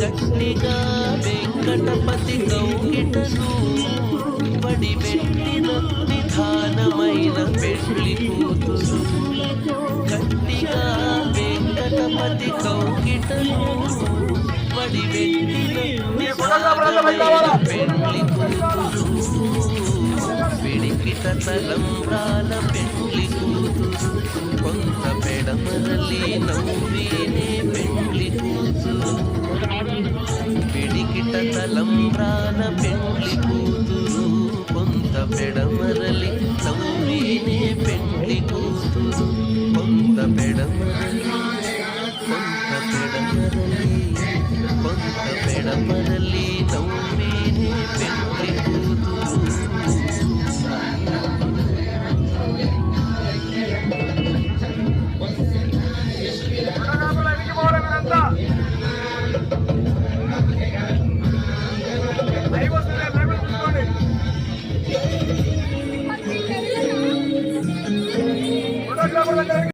గట్టిగా వెంకటపతి కౌగిటను వడివెట్టిన నిధానమైన పెళ్లి కూతురు. గట్టిగా వెంకటపతి కౌగిటను వడివెట్టిన నిధానమైన పెళ్లి కూతురు. పిడికిట తలంబ్రాల పెళ్లి కూతురు. కొంత పెడమరలి నవ్వేనే పెళ్లి కూతురు. పిడికిట తలంబ్రాల పెళ్లి కూతురు. కొంత పెడమరలి నవ్వేనే పెళ్లి కూతురు. కొంత పెడమరలి కొంత పెడమరలి కొంత పెడమరలి నవ్వేనే పెళ్లి కూతురు. Gracias.